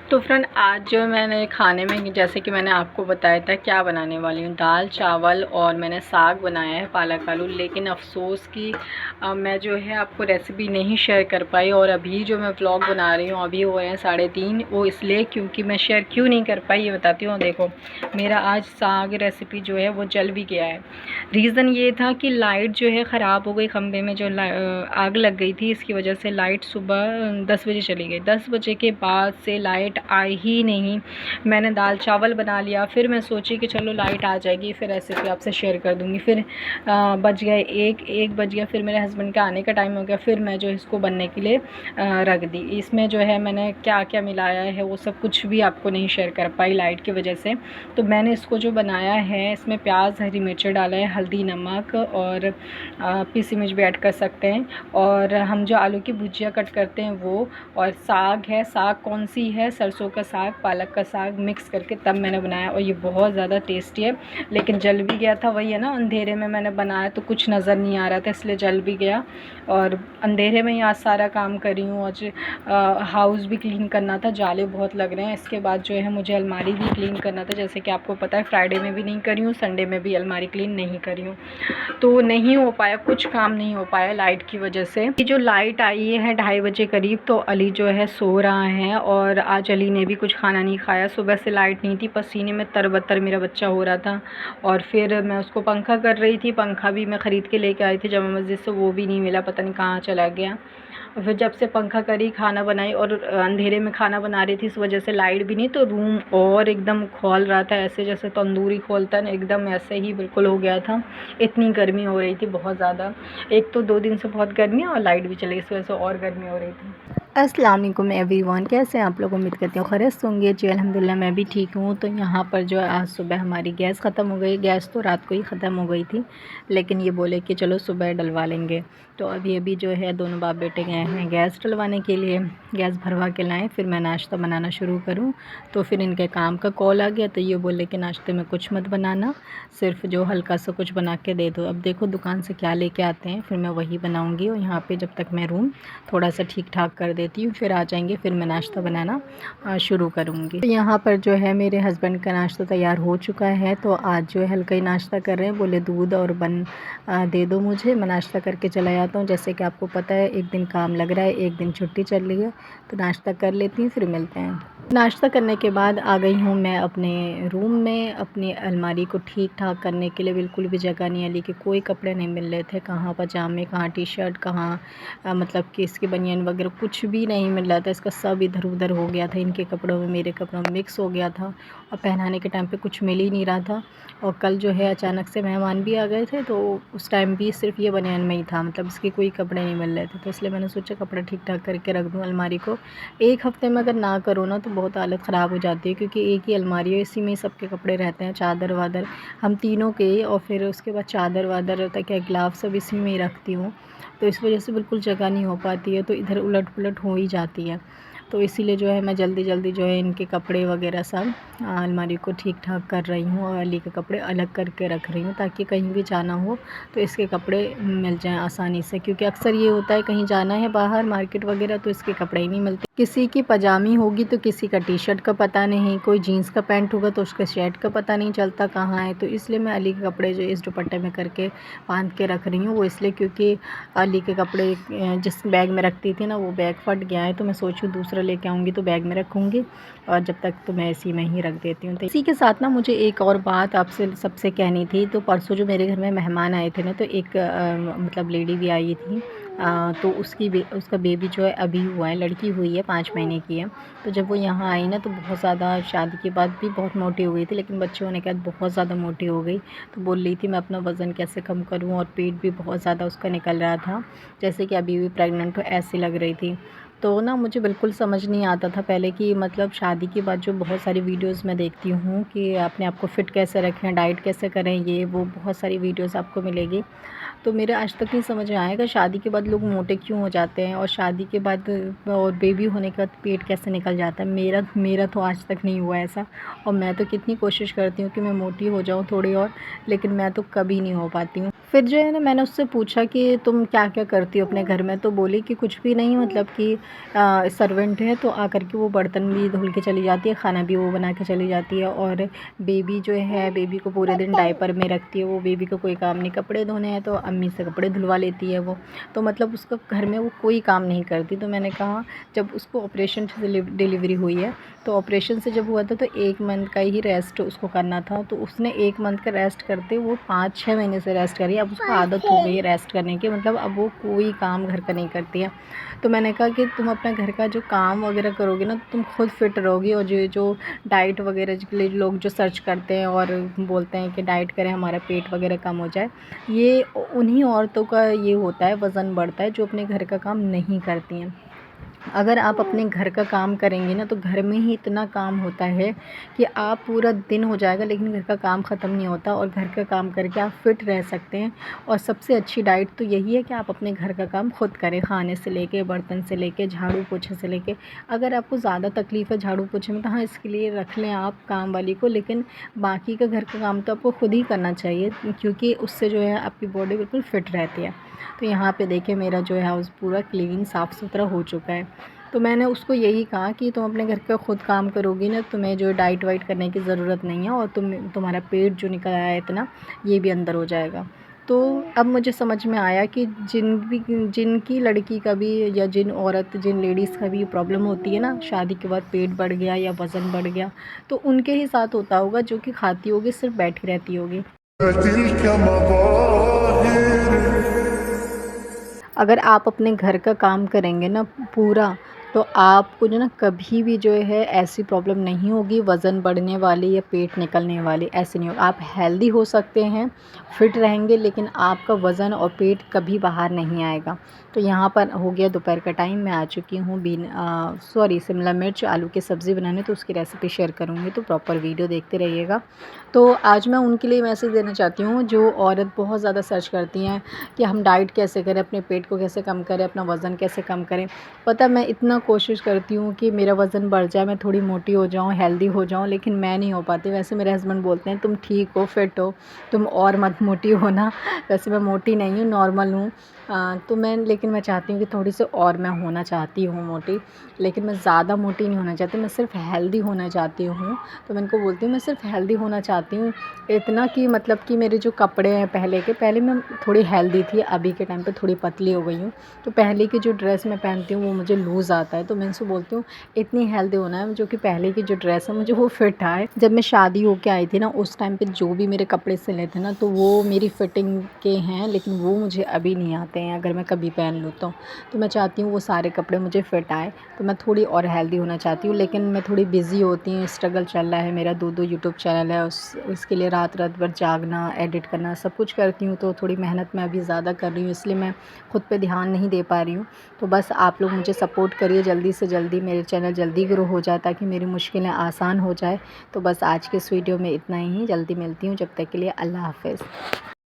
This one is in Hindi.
तो फ्रेंड आज जो मैंने खाने में, जैसे कि मैंने आपको बताया था क्या बनाने वाली हूँ, दाल चावल और मैंने साग बनाया है पालक आलू। लेकिन अफसोस कि मैं जो है आपको रेसिपी नहीं शेयर कर पाई। और अभी जो मैं व्लॉग बना रही हूँ अभी हो रहे हैं 3:30, वो इसलिए क्योंकि मैं शेयर क्यों नहीं कर पाई ये बताती हूँ। देखो मेरा आज साग रेसिपी जो है वो जल भी गया है। रीज़न ये था कि लाइट जो है ख़राब हो गई, खंभे में जो आग लग गई थी, इसकी वजह से लाइट सुबह 10 बजे चली गई। 10 बजे के बाद से लाइट आई ही नहीं। मैंने दाल चावल बना लिया, फिर मैं सोची कि चलो लाइट आ जाएगी फिर रेसिपी आपसे शेयर कर दूँगी। फिर बज गए एक बज गया, फिर मेरे हस्बैंड का आने का टाइम हो गया। फिर मैं जो इसको बनने के लिए रख दी। इसमें जो है मैंने क्या क्या मिलाया है वो सब कुछ भी आपको नहीं शेयर कर पाई लाइट की वजह से। तो मैंने इसको जो बनाया है, इसमें प्याज हरी मिर्च डाला है, हल्दी नमक और पीसी मिर्च भी ऐड कर सकते हैं। और हम जो आलू की भुजिया कट करते हैं वो, और साग है, साग कौन सी है, सरसों का साग पालक का साग मिक्स करके तब मैंने बनाया। और ये बहुत ज़्यादा टेस्टी है, लेकिन जल भी गया था। वही है ना, अंधेरे में मैंने बनाया तो कुछ नज़र नहीं आ रहा था, इसलिए जल भी गया। और अंधेरे में ही आज सारा काम करी हूँ। आज हाउस भी क्लीन करना था, जाले बहुत लग रहे हैं। इसके बाद जो है मुझे अलमारी भी क्लीन करना था, जैसे कि आपको पता है फ्राइडे में भी नहीं करी हूँ, संडे में भी अलमारी क्लीन नहीं करी हूँ। तो नहीं हो पाया, कुछ काम नहीं हो पाया लाइट की वजह से। ये जो लाइट आई है 2:30 बजे करीब, तो अली जो है सो रहा है। और आज अली ने भी कुछ खाना नहीं खाया, सुबह से लाइट नहीं थी, पसीने में तरबतर मेरा बच्चा हो रहा था। और फिर मैं उसको पंखा कर रही थी, पंखा भी मैं ख़रीद के लेके आई थी जमा मस्जिद से, वो भी नहीं मिला, पता नहीं कहाँ चला गया। और फिर जब से पंखा करी, खाना बनाई, और अंधेरे में खाना बना रही थी, इस वजह से लाइट भी नहीं, तो रूम और एकदम खौल रहा था, ऐसे जैसे तंदूरी खोलता ना, एकदम ऐसे ही बिल्कुल हो गया था। इतनी गर्मी हो रही थी बहुत ज़्यादा। एक तो 2 दिन से बहुत गर्मी है और लाइट भी चली गई, इस वजह से और गर्मी हो रही थी। अस्सलाम वालेकुम एवरीवन, कैसे हैं आप लोग? उम्मीद करती हूँ खैरियत से होंगे। जी अल्हम्दुलिल्लाह मैं भी ठीक हूँ। तो यहाँ पर जो है आज सुबह हमारी गैस ख़त्म हो गई। गैस तो रात को ही ख़त्म हो गई थी, लेकिन ये बोले कि चलो सुबह डलवा लेंगे। तो अभी जो है दोनों बाप बेटे गए हैं गैस डलवाने के लिए, गैस भरवा के लाएँ, फिर मैं नाश्ता बनाना शुरू करूँ। तो फिर इनके काम का कॉल आ गया, तो ये बोले कि नाश्ते में कुछ मत बनाना, सिर्फ जो हल्का सा कुछ बना के दे दो। अब देखो दुकान से क्या लेके आते हैं, फिर मैं वही बनाऊँगी। और यहाँ पर जब तक मैं रूम थोड़ा सा ठीक ठाक कर देती हूँ, फिर आ जाएंगे, फिर मैं नाश्ता बनाना शुरू करूँगी। तो यहाँ पर जो है मेरे हस्बैंड का नाश्ता तैयार हो चुका है। तो आज जो है हल्का ही नाश्ता कर रहे हैं, बोले दूध और बन दे दो मुझे, मैं नाश्ता करके चला जाता हूँ। जैसे कि आपको पता है एक दिन काम लग रहा है, एक दिन छुट्टी चल रही है, तो नाश्ता कर लेती हूँ, फिर मिलते हैं। नाश्ता करने के बाद आ गई हूँ मैं अपने रूम में, अपनी अलमारी को ठीक ठाक करने के लिए। बिल्कुल भी जगह नहीं, अली के कोई कपड़े नहीं मिल रहे थे, कहाँ पजामे, कहाँ टी शर्ट, कहाँ मतलब कि इसकी बनियान वगैरह कुछ भी नहीं मिल रहा था। इसका सब इधर उधर हो गया था, इनके कपड़ों में मेरे कपड़ों में मिक्स हो गया था, और पहनाने के टाइम पे कुछ मिल ही नहीं रहा था। और कल जो है अचानक से मेहमान भी आ गए थे, तो उस टाइम भी सिर्फ ये बनियान में ही था, मतलब इसके कोई कपड़े नहीं मिल रहे थे। तो इसलिए मैंने सोचा कपड़े ठीक ठाक करके रख दूँ अलमारी को। एक हफ़्ते में अगर ना करो ना तो बहुत हालत ख़राब हो जाती है, क्योंकि एक ही अलमारी है, इसी में सबके कपड़े रहते हैं, चादर वादर हम तीनों के। और फिर उसके बाद चादर वादर रहता है, क्या ग्लाव सब इसी में ही रखती हूँ, तो इस वजह से बिल्कुल जगह नहीं हो पाती है, तो इधर उलट पुलट हो ही जाती है। तो इसीलिए जो है मैं जल्दी जल्दी जो है इनके कपड़े वगैरह सब अलमारी को ठीक ठाक कर रही हूँ, और अली के कपड़े अलग करके रख रही हूँ, ताकि कहीं भी जाना हो तो इसके कपड़े मिल जाएं आसानी से। क्योंकि अक्सर ये होता है कहीं जाना है बाहर मार्केट वगैरह, तो इसके कपड़े ही नहीं मिलते। किसी की पजामी होगी तो किसी का टी शर्ट का पता नहीं, कोई जीन्स का पैंट होगा तो उसका शर्ट का पता नहीं चलता कहाँ है। तो इसलिए मैं अली के कपड़े जो इस दुपट्टे में करके बांध के रख रही हूँ। वो इसलिए क्योंकि अली के कपड़े जिस बैग में रखती थी ना, वो बैग फट गया है, तो मैं सोचूँ दूसरा लेके आऊँगी तो बैग में रखूँगी, और जब तक तो मैं इसी में ही रख देती हूँ। तो इसी के साथ ना मुझे एक और बात आपसे सबसे कहनी थी। तो परसों जो मेरे घर में मेहमान आए थे ना, तो एक मतलब लेडी भी आई थी, तो उसका बेबी जो है अभी हुआ है, लड़की हुई है, 5 महीने की है। तो जब वो यहाँ आई ना, तो बहुत ज़्यादा, शादी के बाद भी बहुत मोटी हो गई थी, लेकिन बच्चे होने के बाद बहुत ज़्यादा मोटी हो गई। तो बोल रही थी मैं अपना वज़न कैसे कम करूँ, और पेट भी बहुत ज़्यादा उसका निकल रहा था, जैसे कि अभी भी प्रेग्नेंट हो ऐसी लग रही थी। तो ना मुझे बिल्कुल समझ नहीं आता था पहले कि मतलब शादी के बाद जो बहुत सारी वीडियोस मैं देखती हूँ कि अपने आप को फ़िट कैसे रखें, डाइट कैसे करें, ये वो बहुत सारी वीडियोस आपको मिलेगी। तो मेरे आज तक नहीं समझ में आएगा शादी के बाद लोग मोटे क्यों हो जाते हैं, और शादी के बाद और बेबी होने के बाद पेट कैसे निकल जाता है। मेरा तो आज तक नहीं हुआ ऐसा, और मैं तो कितनी कोशिश करती हूँ कि मैं मोटी हो जाऊँ थोड़ी और, लेकिन मैं तो कभी नहीं हो पाती हूँ। फिर जो है ना, मैंने उससे पूछा कि तुम क्या क्या करती हो अपने घर में, तो बोली कि कुछ भी नहीं, मतलब कि सर्वेंट है तो आकर के वो बर्तन भी धुल के चली जाती है, खाना भी वो बना के चली जाती है, और बेबी जो है, बेबी को पूरे दिन डायपर में रखती है वो। बेबी का कोई काम नहीं, कपड़े धोने हैं तो अम्मी से कपड़े धुलवा लेती है वो। तो मतलब उसका घर में वो कोई काम नहीं करती। तो मैंने कहा, जब उसको ऑपरेशन से डिलीवरी हुई है, तो ऑपरेशन से जब हुआ था तो 1 मंथ का ही रेस्ट उसको करना था, तो उसने 1 मंथ का रेस्ट करते वो 5-6 महीने से रेस्ट करी। अब उसको आदत हो गई है रेस्ट करने की, मतलब अब वो कोई काम घर का नहीं करती है। तो मैंने कहा कि तुम अपना घर का जो काम वगैरह करोगे ना, तो तुम खुद फिट रहोगी। और जो डाइट वगैरह के लिए लोग जो सर्च करते हैं और बोलते हैं कि डाइट करें हमारा पेट वगैरह कम हो जाए, ये उन्हीं औरतों का ये होता है, वज़न बढ़ता है, जो अपने घर का काम नहीं करती हैं। अगर आप अपने घर का काम करेंगे ना, तो घर में ही इतना काम होता है कि आप पूरा दिन हो जाएगा लेकिन घर का काम ख़त्म नहीं होता, और घर का काम करके आप फिट रह सकते हैं। और सबसे अच्छी डाइट तो यही है कि आप अपने घर का काम खुद करें, खाने से लेके, बर्तन से लेके, झाड़ू पोछे से लेके। अगर आपको ज़्यादा तकलीफ़ है झाड़ू पोछे में, तो हाँ, इसके लिए रख लें आप काम वाली को, लेकिन बाकी का घर का काम तो आपको खुद ही करना चाहिए, क्योंकि उससे जो है आपकी बॉडी बिल्कुल फिट रहती है। तो यहाँ पे देखिए, मेरा जो है हाउस पूरा क्लीन साफ़ सुथरा हो चुका है। तो मैंने उसको यही कहा कि तुम अपने घर का खुद काम करोगी ना, तुम्हें जो डाइट वाइट करने की ज़रूरत नहीं है, और तुम्हारा पेट जो निकल आया है इतना, ये भी अंदर हो जाएगा। तो अब मुझे समझ में आया कि जिनकी लड़की का भी, या जिन लेडीज़ का भी प्रॉब्लम होती है ना, शादी के बाद पेट बढ़ गया या वज़न बढ़ गया, तो उनके ही साथ होता होगा, जो कि खाती होगी, सिर्फ बैठी रहती होगी। अगर आप अपने घर का काम करेंगे ना पूरा, तो आपको जो ना कभी भी जो है ऐसी प्रॉब्लम नहीं होगी, वज़न बढ़ने वाली या पेट निकलने वाली, ऐसे नहीं होगा। आप हेल्दी हो सकते हैं, फिट रहेंगे, लेकिन आपका वज़न और पेट कभी बाहर नहीं आएगा। तो यहाँ पर हो गया दोपहर का टाइम, मैं आ चुकी हूँ शिमला मिर्च आलू की सब्ज़ी बनाने, तो उसकी रेसिपी शेयर करूँगी, तो प्रॉपर वीडियो देखते रहिएगा। तो आज मैं उनके लिए मैसेज देना चाहती हूँ, जो औरत बहुत ज़्यादा सर्च करती हैं कि हम डाइट कैसे करें, अपने पेट को कैसे कम करें, अपना वज़न कैसे कम करें। पता है, मैं इतना कोशिश करती हूँ कि मेरा वज़न बढ़ जाए, मैं थोड़ी मोटी हो जाऊँ, हेल्दी हो जाऊँ, लेकिन मैं नहीं हो पाती। वैसे मेरे हस्बैंड बोलते हैं, तुम ठीक हो, फिट हो, तुम और मत मोटी होना। वैसे मैं मोटी नहीं हूँ, नॉर्मल हूँ। लेकिन मैं चाहती हूँ कि थोड़ी-सी और मैं होना चाहती हूँ मोटी, लेकिन मैं ज़्यादा मोटी नहीं होना चाहती, मैं सिर्फ़ हेल्दी होना चाहती हूँ। तो मैं इनको बोलती हूँ, मैं सिर्फ़ हेल्दी होना चाहती हूँ, इतना कि मतलब कि मेरे जो कपड़े हैं पहले मैं थोड़ी हेल्दी थी, अभी के टाइम पे थोड़ी पतली हो गई हूँ। तो पहले की जो ड्रेस मैं पहनती हूँ वो मुझे लूज़ आता है, तो मैं इनसे बोलती हूँ इतनी हेल्दी होना है जो कि पहले की जो ड्रेस है मुझे वो फिट आए। जब मैं शादी होके आई थी ना, उस टाइम पे जो भी मेरे कपड़े सिले थे ना, तो वो मेरी फिटिंग के हैं, लेकिन वो मुझे अभी नहीं आते हैं, अगर मैं कभी पहन लूँ तो मैं चाहती हूँ वो सारे कपड़े मुझे फिट आए। तो मैं थोड़ी और हेल्दी होना चाहती हूँ, लेकिन मैं थोड़ी बिज़ी होती हूँ, स्ट्रगल चल रहा है मेरा, 2-2 यूट्यूब चैनल है, उसके लिए रात भर जागना, एडिट करना, सब कुछ करती हूँ, तो थोड़ी मेहनत मैं अभी ज़्यादा कर रही हूँ, इसलिए मैं खुद पे ध्यान नहीं दे पा रही हूँ। तो बस आप लोग मुझे सपोर्ट करिए, जल्दी से जल्दी मेरे चैनल जल्दी ग्रो हो जाए, ताकि मेरी मुश्किलें आसान हो जाए। तो बस आज के इस वीडियो में इतना ही, जल्दी मिलती हूँ, जब तक के लिए अल्लाह हाफ़िज़।